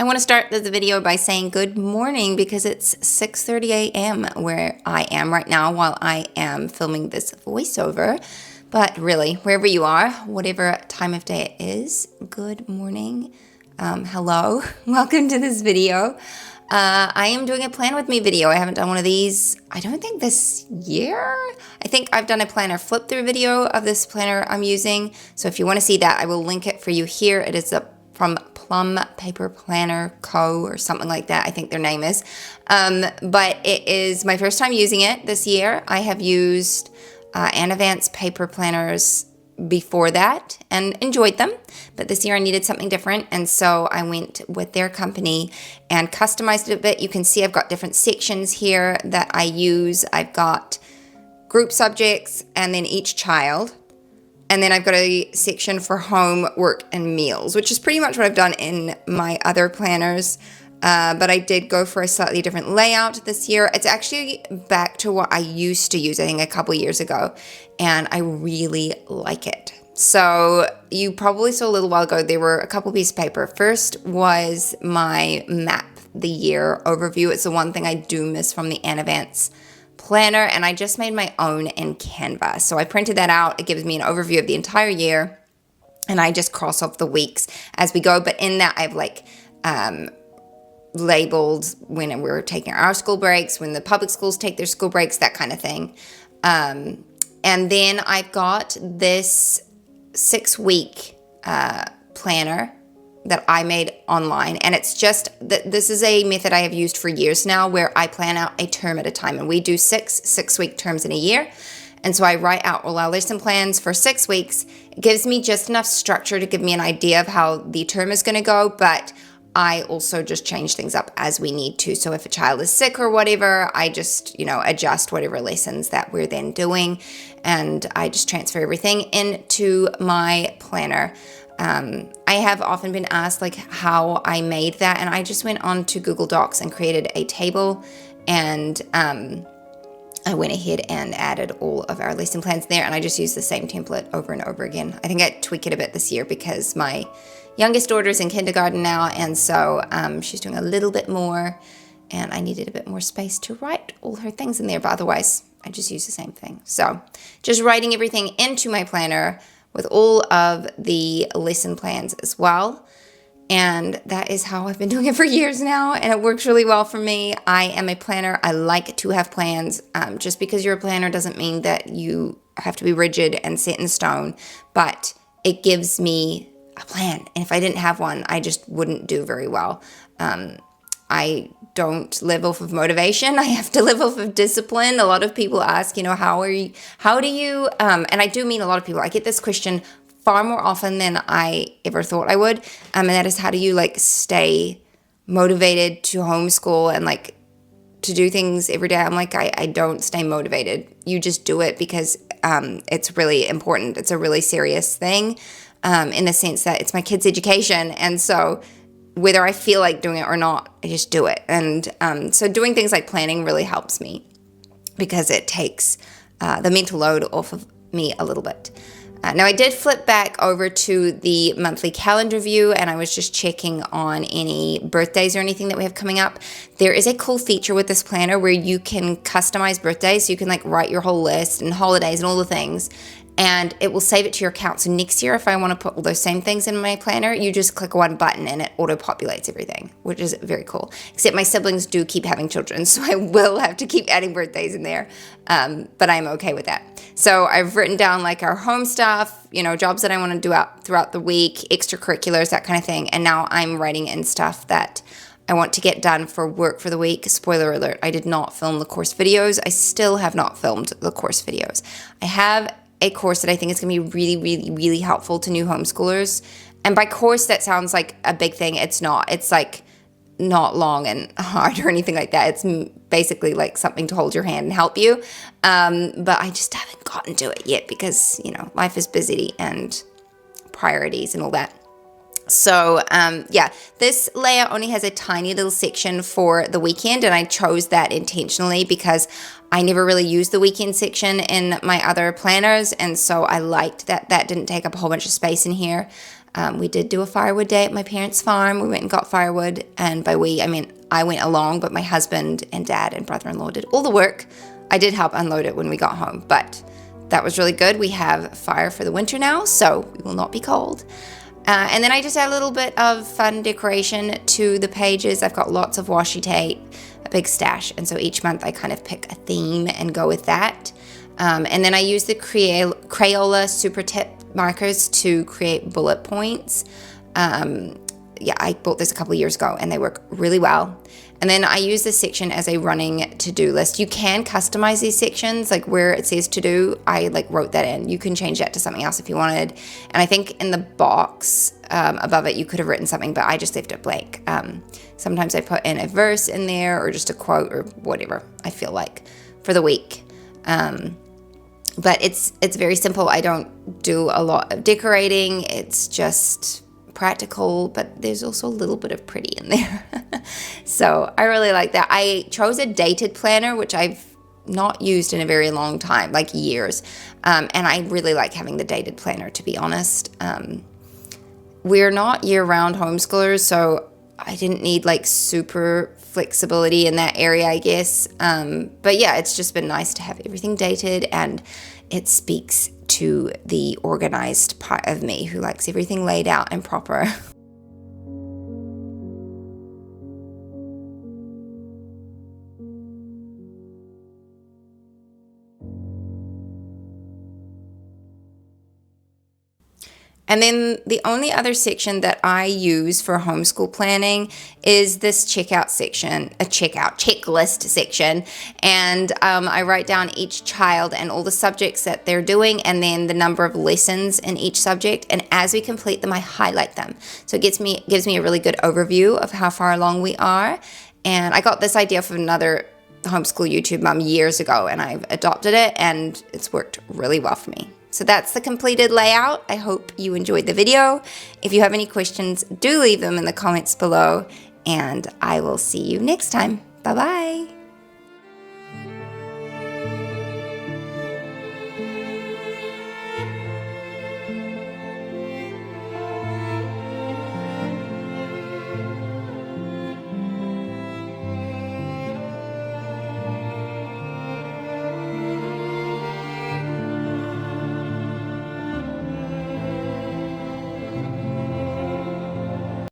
I want to start this video by saying good morning because it's 6:30 a.m. where I am right now while I am filming this voiceover. But really, wherever you are, whatever time of day it is, good morning. Hello, welcome to this video. I am doing a plan with me video. I haven't done one of these, I don't think this year. I think I've done a planner flip through video of this planner I'm using. So if you want to see that, I will link it for you here. It is from Plum Paper Planner Co. or something like that, I think their name is. But it is my first time using it this year. I have used Advance paper planners before that and enjoyed them, but this year I needed something different, and so I went with their company and customized it a bit. You can see I've got different sections here that I use. I've got group subjects and then each child, and then I've got a section for home, work, and meals, which is pretty much what I've done in my other planners. But I did go for a slightly different layout this year. It's actually back to what I used to use, I think, a couple years ago, and I really like it. So you probably saw a little while ago, there were a couple pieces of paper. First was my map, the year overview. It's the one thing I do miss from the Advance planner, and I just made my own in Canva. So I printed that out. It gives me an overview of the entire year, and I just cross off the weeks as we go. But in that, I've labeled when we're taking our school breaks, when the public schools take their school breaks, that kind of thing. And then I've got this 6-week planner that I made online. And it's just, this is a method I have used for years now where I plan out a term at a time. And we do six-week terms in a year. And so I write out all our lesson plans for 6 weeks. It gives me just enough structure to give me an idea of how the term is going to go, but I also just change things up as we need to. So if a child is sick or whatever, I just, adjust whatever lessons that we're then doing, and I just transfer everything into my planner. I have often been asked how I made that, and I just went on to Google Docs and created a table, and I went ahead and added all of our lesson plans there, and I just used the same template over and over again. I think I tweak it a bit this year because my youngest daughter's in kindergarten now, and so she's doing a little bit more, and I needed a bit more space to write all her things in there, but otherwise I just use the same thing. So just writing everything into my planner with all of the lesson plans as well, and that is how I've been doing it for years now, and it works really well for me. I am a planner. I like to have plans. Just because you're a planner doesn't mean that you have to be rigid and set in stone, but it gives me a plan. And if I didn't have one, I just wouldn't do very well. I don't live off of motivation. I have to live off of discipline. A lot of people ask, how do you, and I do mean a lot of people. I get this question far more often than I ever thought I would. And that is, how do you stay motivated to homeschool and to do things every day? I'm I don't stay motivated. You just do it because it's really important. It's a really serious thing. In the sense that it's my kids' education, and so whether I feel like doing it or not, I just do it. And so doing things like planning really helps me because it takes the mental load off of me a little bit. Now, I did flip back over to the monthly calendar view, and I was just checking on any birthdays or anything that we have coming up. There is a cool feature with this planner where you can customize birthdays. So you can write your whole list and holidays and all the things, and it will save it to your account. So next year, if I want to put all those same things in my planner, you just click one button and it auto-populates everything, which is very cool. Except my siblings do keep having children, so I will have to keep adding birthdays in there, but I'm okay with that. So I've written down our home stuff, jobs that I want to do out throughout the week, extracurriculars, that kind of thing, and now I'm writing in stuff that I want to get done for work for the week. Spoiler alert, I did not film the course videos. I still have not filmed the course videos. I have a course that I think is going to be really, really, really helpful to new homeschoolers. And by course, that sounds like a big thing. It's not. It's not long and hard or anything like that. It's basically something to hold your hand and help you. But I just haven't gotten to it yet because, life is busy and priorities and all that. So, this layout only has a tiny little section for the weekend, and I chose that intentionally because I never really used the weekend section in my other planners, and so I liked that didn't take up a whole bunch of space in here. We did do a firewood day at my parents' farm. We went and got firewood, and by we, I mean I went along, but my husband and dad and brother-in-law did all the work. I did help unload it when we got home, but that was really good. We have fire for the winter now, so we will not be cold. And then I just add a little bit of fun decoration to the pages. I've got lots of washi tape, a big stash, and so each month I kind of pick a theme and go with that. And then I use the Crayola Super Tip markers to create bullet points. Yeah, I bought this a couple of years ago and they work really well. And then I use this section as a running to-do list. You can customize these sections, like where it says to do, I like wrote that in. You can change that to something else if you wanted. And I think in the box above it, you could have written something, but I just left it blank. Sometimes I put in a verse in there or just a quote or whatever I feel like for the week. But it's very simple. I don't do a lot of decorating. It's just practical, but there's also a little bit of pretty in there. So I really like that. I chose a dated planner, which I've not used in a very long time, like years. And I really like having the dated planner, to be honest. We're not year-round homeschoolers, so I didn't need like super flexibility in that area, I guess. But yeah, it's just been nice to have everything dated, and it speaks to the organized part of me who likes everything laid out and proper. And then the only other section that I use for homeschool planning is this checkout section, a checklist section. And I write down each child and all the subjects that they're doing, and then the number of lessons in each subject. And as we complete them, I highlight them. So it gives me a really good overview of how far along we are. And I got this idea from another homeschool YouTube mom years ago, and I've adopted it, and it's worked really well for me. So that's the completed layout. I hope you enjoyed the video. If you have any questions, do leave them in the comments below, and I will see you next time. Bye-bye.